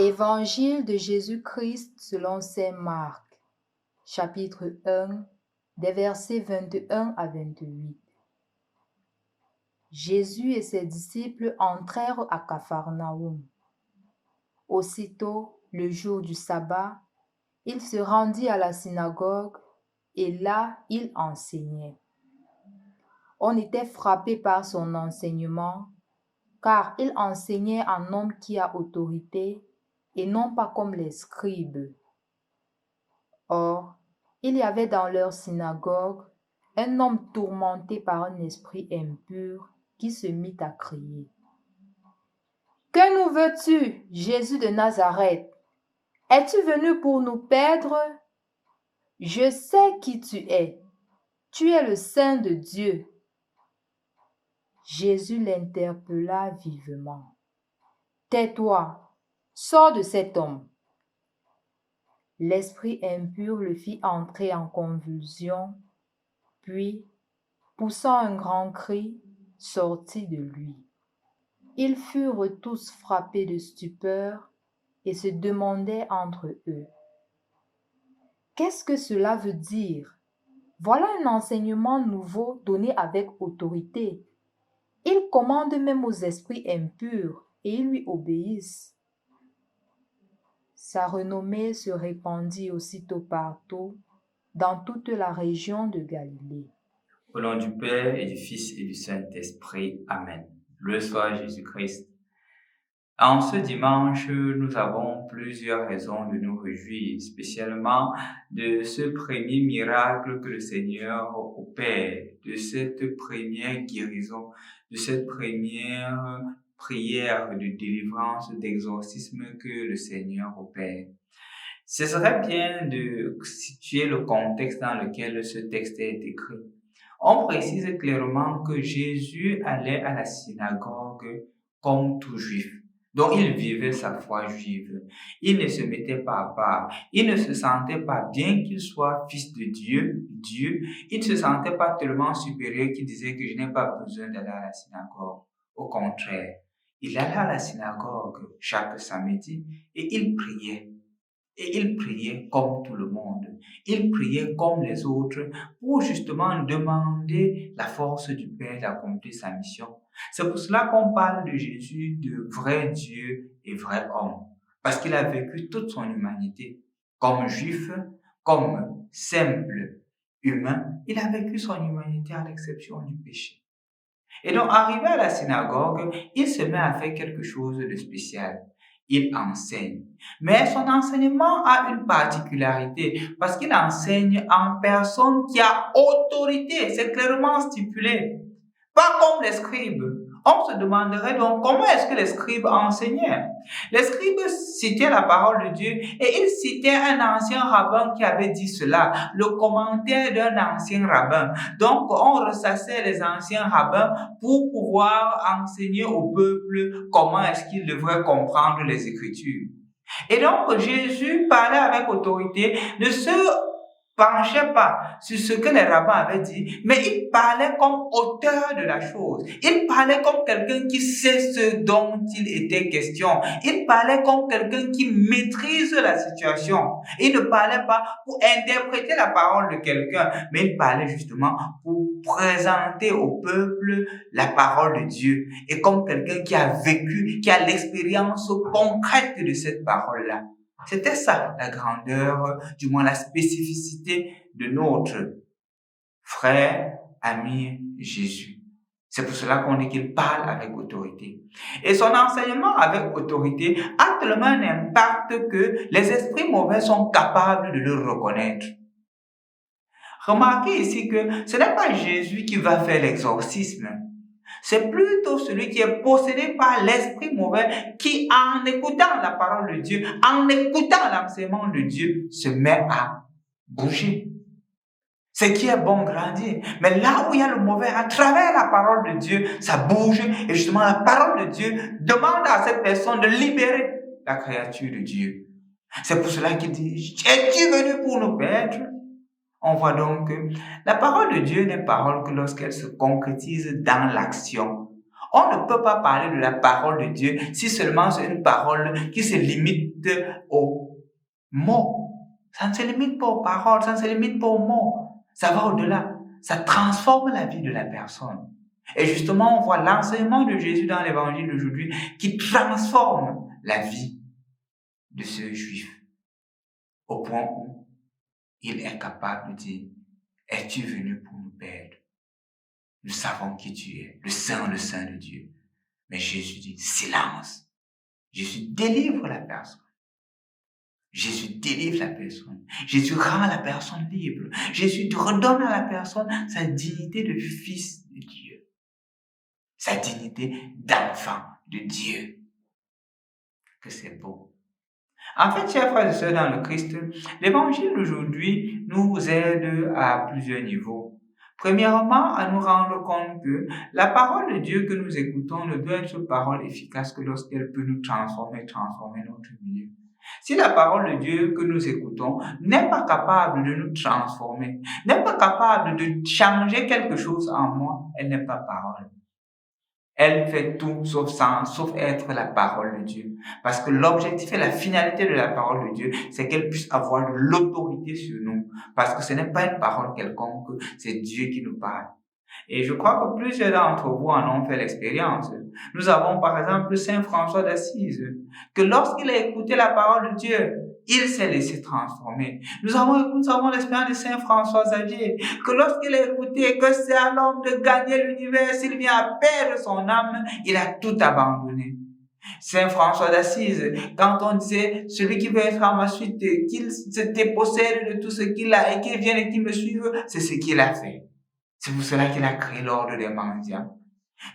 Évangile de Jésus-Christ selon saint Marc, chapitre 1, des versets 21 à 28. Jésus et ses disciples entrèrent à Capharnaüm. Aussitôt, le jour du sabbat, il se rendit à la synagogue et là, il enseignait. On était frappé par son enseignement, car il enseignait en homme qui a autorité et non pas comme les scribes. Or, il y avait dans leur synagogue un homme tourmenté par un esprit impur qui se mit à crier. « Que nous veux-tu, Jésus de Nazareth? Es-tu venu pour nous perdre? Je sais qui tu es. Tu es le Saint de Dieu. » Jésus l'interpella vivement. « Tais-toi, sors de cet homme. » L'esprit impur le fit entrer en convulsion, puis, poussant un grand cri, sortit de lui. Ils furent tous frappés de stupeur et se demandaient entre eux: « Qu'est-ce que cela veut dire? Voilà un enseignement nouveau donné avec autorité. Il commande même aux esprits impurs et ils lui obéissent. » Sa renommée se répandit aussitôt partout, dans toute la région de Galilée. Au nom du Père et du Fils et du Saint-Esprit. Amen. Loué soit Jésus-Christ. En ce dimanche, nous avons plusieurs raisons de nous réjouir, spécialement de ce premier miracle que le Seigneur opère, de cette première guérison, de cette première prière de délivrance, d'exorcisme que le Seigneur opère. Ce serait bien de situer le contexte dans lequel ce texte est écrit. On précise clairement que Jésus allait à la synagogue comme tout juif. Donc, il vivait sa foi juive. Il ne se mettait pas à part. Il ne se sentait pas, bien qu'il soit fils de Dieu. Il ne se sentait pas tellement supérieur qu'il disait que je n'ai pas besoin d'aller à la synagogue. Au contraire, il allait à la synagogue chaque samedi et il priait. Et il priait comme tout le monde. Il priait comme les autres pour justement demander la force du Père d'accomplir sa mission. C'est pour cela qu'on parle de Jésus de vrai Dieu et vrai homme. Parce qu'il a vécu toute son humanité. Comme juif, comme simple humain, il a vécu son humanité à l'exception du péché. Et donc, arrivé à la synagogue, il se met à faire quelque chose de spécial. Il enseigne. Mais son enseignement a une particularité parce qu'il enseigne en personne qui a autorité. C'est clairement stipulé. Pas comme les scribes. On se demanderait donc comment est-ce que les scribes enseignaient. Les scribes citaient la parole de Dieu et ils citaient un ancien rabbin qui avait dit cela, le commentaire d'un ancien rabbin. Donc on ressassait les anciens rabbins pour pouvoir enseigner au peuple comment est-ce qu'il devrait comprendre les Écritures. Et donc Jésus parlait avec autorité, ne se penchait pas sur ce que les rabbins avaient dit, mais il parlait comme auteur de la chose. Il parlait comme quelqu'un qui sait ce dont il était question. Il parlait comme quelqu'un qui maîtrise la situation. Il ne parlait pas pour interpréter la parole de quelqu'un, mais il parlait justement pour présenter au peuple la parole de Dieu. Et comme quelqu'un qui a vécu, qui a l'expérience concrète de cette parole-là. C'était ça, la grandeur, du moins la spécificité de notre frère, ami Jésus. C'est pour cela qu'on dit qu'il parle avec autorité. Et son enseignement avec autorité a tellement un impact que les esprits mauvais sont capables de le reconnaître. Remarquez ici que ce n'est pas Jésus qui va faire l'exorcisme. C'est plutôt celui qui est possédé par l'esprit mauvais qui, en écoutant la parole de Dieu, en écoutant l'enseignement de Dieu, se met à bouger. Ce qui est bon grandir. Mais là où il y a le mauvais, à travers la parole de Dieu, ça bouge. Et justement, la parole de Dieu demande à cette personne de libérer la créature de Dieu. C'est pour cela qu'il dit, « Es-tu venu pour nous perdre ?» On voit donc que la parole de Dieu n'est parole que lorsqu'elle se concrétise dans l'action. On ne peut pas parler de la parole de Dieu si seulement c'est une parole qui se limite aux mots. Ça ne se limite pas aux paroles, ça ne se limite pas aux mots. Ça va au-delà. Ça transforme la vie de la personne. Et justement, on voit l'enseignement de Jésus dans l'évangile d'aujourd'hui qui transforme la vie de ce juif au point où il est capable de dire, es-tu venu pour nous perdre? Nous savons qui tu es, le Saint de Dieu. Mais Jésus dit, silence. Jésus délivre la personne. Jésus délivre la personne. Jésus rend la personne libre. Jésus redonne à la personne sa dignité de fils de Dieu. Sa dignité d'enfant de Dieu. Que c'est beau. En fait, chers frères et sœurs dans le Christ, l'évangile d'aujourd'hui nous aide à plusieurs niveaux. Premièrement, à nous rendre compte que la parole de Dieu que nous écoutons ne doit être une parole efficace que lorsqu'elle peut nous transformer notre milieu. Si la parole de Dieu que nous écoutons n'est pas capable de nous transformer, n'est pas capable de changer quelque chose en moi, elle n'est pas parole. Elle fait tout sauf sens, sauf être la parole de Dieu. Parce que l'objectif et la finalité de la parole de Dieu, c'est qu'elle puisse avoir de l'autorité sur nous. Parce que ce n'est pas une parole quelconque, c'est Dieu qui nous parle. Et je crois que plusieurs d'entre vous en ont fait l'expérience. Nous avons par exemple Saint François d'Assise, que lorsqu'il a écouté la parole de Dieu, il s'est laissé transformer. Nous avons l'expérience de Saint François Xavier, que lorsqu'il a écouté que c'est à l'homme de gagner l'univers, s'il vient à perdre son âme, il a tout abandonné. Saint François d'Assise, quand on disait, celui qui veut être à ma suite, qu'il se dépossède de tout ce qu'il a et qu'il vienne et qu'il me suive, c'est ce qu'il a fait. C'est pour cela qu'il a créé l'ordre des mendiants.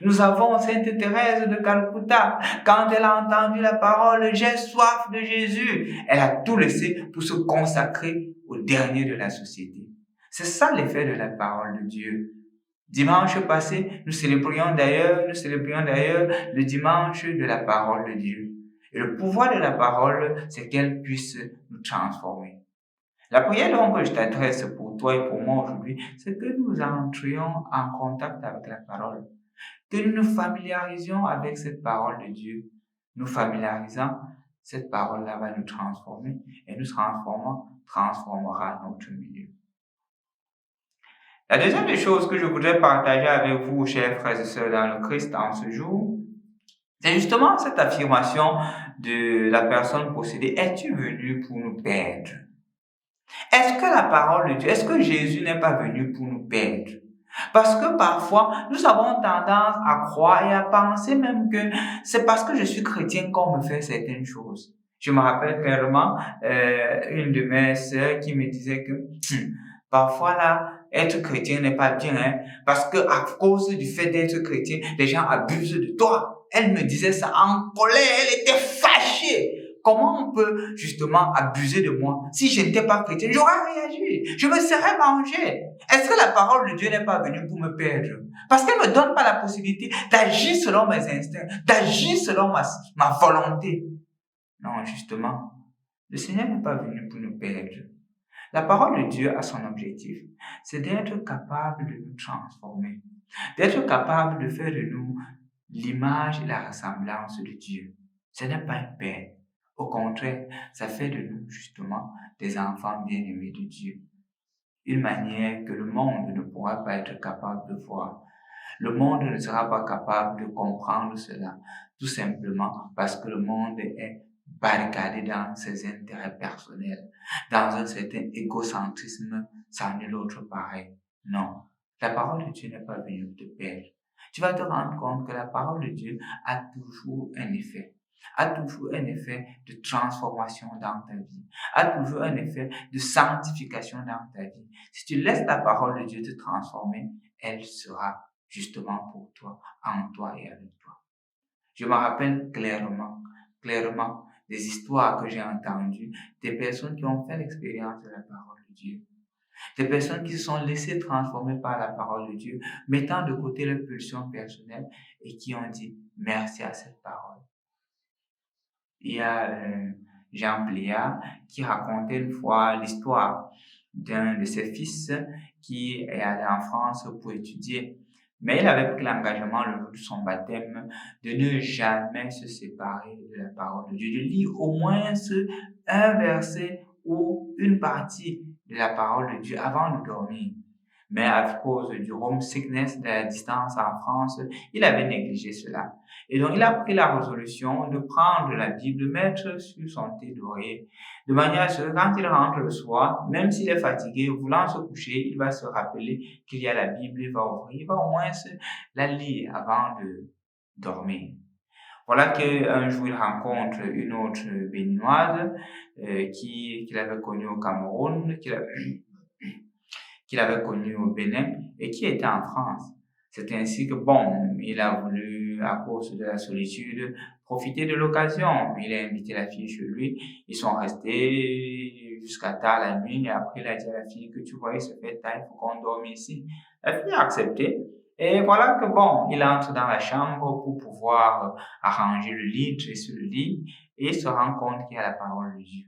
Nous avons Sainte Thérèse de Calcutta. Quand elle a entendu la parole « J'ai soif de Jésus », elle a tout laissé pour se consacrer au dernier de la société. C'est ça l'effet de la parole de Dieu. Dimanche passé, nous célébrions d'ailleurs le dimanche de la parole de Dieu. Et le pouvoir de la parole, c'est qu'elle puisse nous transformer. La prière donc que je t'adresse pour toi et pour moi aujourd'hui, c'est que nous entrions en contact avec la parole, que nous nous familiarisions avec cette parole de Dieu. Nous familiarisant, cette parole-là va nous transformer et nous transformera notre milieu. La deuxième des choses que je voudrais partager avec vous, chers frères et sœurs dans le Christ en ce jour, c'est justement cette affirmation de la personne possédée. Es-tu venu pour nous perdre? Est-ce que la parole de Dieu, est-ce que Jésus n'est pas venu pour nous perdre? Parce que parfois, nous avons tendance à croire et à penser même que c'est parce que je suis chrétien qu'on me fait certaines choses. Je me rappelle clairement une de mes sœurs qui me disait que parfois là, être chrétien n'est pas bien, hein, parce que à cause du fait d'être chrétien, les gens abusent de toi. Elle me disait ça en colère, elle était fâchée. Comment on peut justement abuser de moi? Si je n'étais pas chrétien, j'aurais réagi. Je me serais vengé. Est-ce que la parole de Dieu n'est pas venue pour me perdre? Parce qu'elle ne me donne pas la possibilité d'agir selon mes instincts, d'agir selon ma volonté. Non, justement, le Seigneur n'est pas venu pour nous perdre. La parole de Dieu a son objectif, c'est d'être capable de nous transformer, d'être capable de faire de nous l'image et la ressemblance de Dieu. Ce n'est pas un père. Au contraire, ça fait de nous justement des enfants bien-aimés de Dieu. Une manière que le monde ne pourra pas être capable de voir. Le monde ne sera pas capable de comprendre cela, tout simplement parce que le monde est barricadé dans ses intérêts personnels, dans un certain égocentrisme sans nul autre pareil. Non, la parole de Dieu n'est pas venue te perdre. Tu vas te rendre compte que la parole de Dieu a toujours un effet de transformation dans ta vie, a toujours un effet de sanctification dans ta vie. Si tu laisses la parole de Dieu te transformer, elle sera justement pour toi, en toi et avec toi. Je me rappelle clairement des histoires que j'ai entendues, des personnes qui ont fait l'expérience de la parole de Dieu, des personnes qui se sont laissées transformer par la parole de Dieu, mettant de côté leurs pulsions personnelles et qui ont dit merci à cette parole. Il y a Jean Pléa qui racontait une fois l'histoire d'un de ses fils qui est allé en France pour étudier. Mais il avait pris l'engagement le jour de son baptême de ne jamais se séparer de la parole de Dieu, de lire au moins un verset ou une partie de la parole de Dieu avant de dormir. Mais à cause du home sickness, de la distance en France, il avait négligé cela. Et donc, il a pris la résolution de prendre la Bible, de mettre sur son thé d'oreiller, de manière à ce que quand il rentre le soir, même s'il est fatigué, voulant se coucher, il va se rappeler qu'il y a la Bible, il va ouvrir, il va au moins la lire avant de dormir. Voilà qu'un jour, il rencontre une autre béninoise qu'il avait connue au Cameroun, qu'il avait connue au Bénin et qui était en France. C'est ainsi que, bon, il a voulu, à cause de la solitude, profiter de l'occasion. Il a invité la fille chez lui. Ils sont restés jusqu'à tard la nuit. Et après, il a dit à la fille que tu vois, il se fait tard, il faut qu'on dorme ici. La fille a accepté. Et voilà que, bon, il entre dans la chambre pour pouvoir arranger le lit, dresser le lit. Et il se rend compte qu'il y a la parole de Dieu.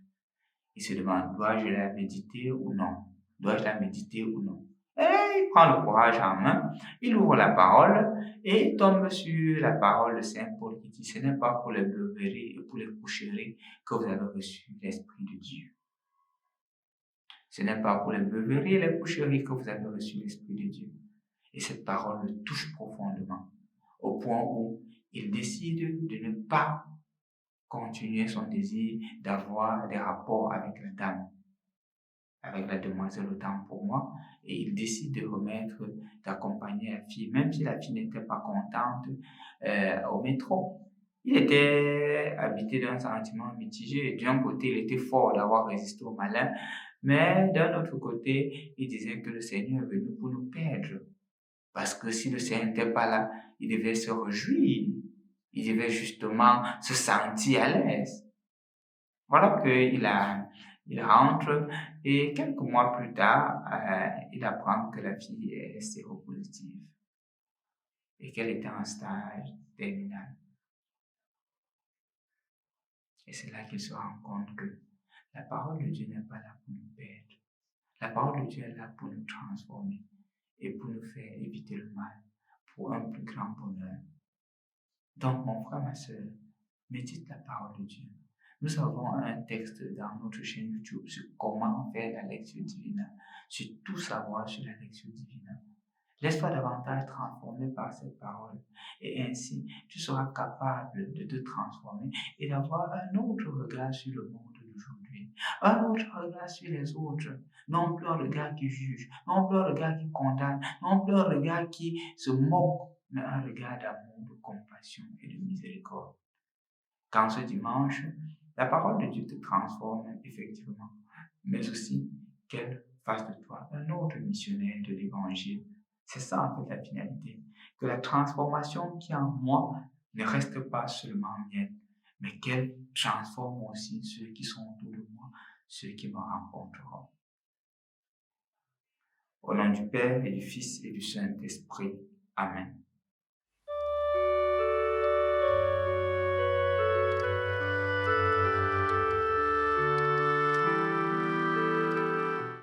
Il se demande, dois-je la méditer ou non? Dois-je la méditer ou non? Et il prend le courage en main, il ouvre la parole et il tombe sur la parole de Saint Paul qui dit, ce n'est pas pour les beuveries et pour les coucheries que vous avez reçu l'Esprit de Dieu. Ce n'est pas pour les beuveries et les coucheries que vous avez reçu l'Esprit de Dieu. Et cette parole le touche profondément, au point où il décide de ne pas continuer son désir d'avoir des rapports avec la dame, avec la demoiselle autant pour moi, et il décide de remettre, d'accompagner la fille, même si la fille n'était pas contente, au métro. Il était habité d'un sentiment mitigé. D'un côté, il était fort d'avoir résisté au malin, mais d'un autre côté, il disait que le Seigneur est venu pour nous perdre. Parce que si le Seigneur n'était pas là, il devait se réjouir. Il devait justement se sentir à l'aise. Voilà il rentre et quelques mois plus tard, il apprend que la fille est séropositive et qu'elle était en stage terminal. Et c'est là qu'il se rend compte que la parole de Dieu n'est pas là pour nous perdre. La parole de Dieu est là pour nous transformer et pour nous faire éviter le mal, pour un plus grand bonheur. Donc, mon frère, ma soeur, médite la parole de Dieu. Nous avons un texte dans notre chaîne YouTube sur comment faire la lecture divine, sur tout savoir sur la lecture divine. Laisse-toi davantage transformer par cette parole et ainsi tu seras capable de te transformer et d'avoir un autre regard sur le monde d'aujourd'hui, un autre regard sur les autres, non plus un regard qui juge, non plus un regard qui condamne, non plus un regard qui se moque, mais un regard d'amour, de compassion et de miséricorde. Quand ce dimanche, la parole de Dieu te transforme effectivement, mais aussi qu'elle fasse de toi un autre missionnaire de l'Évangile. C'est ça en fait la finalité, que la transformation qui est en moi ne reste pas seulement mienne, mais qu'elle transforme aussi ceux qui sont autour de moi, ceux qui me rencontreront. Au nom du Père et du Fils et du Saint-Esprit. Amen.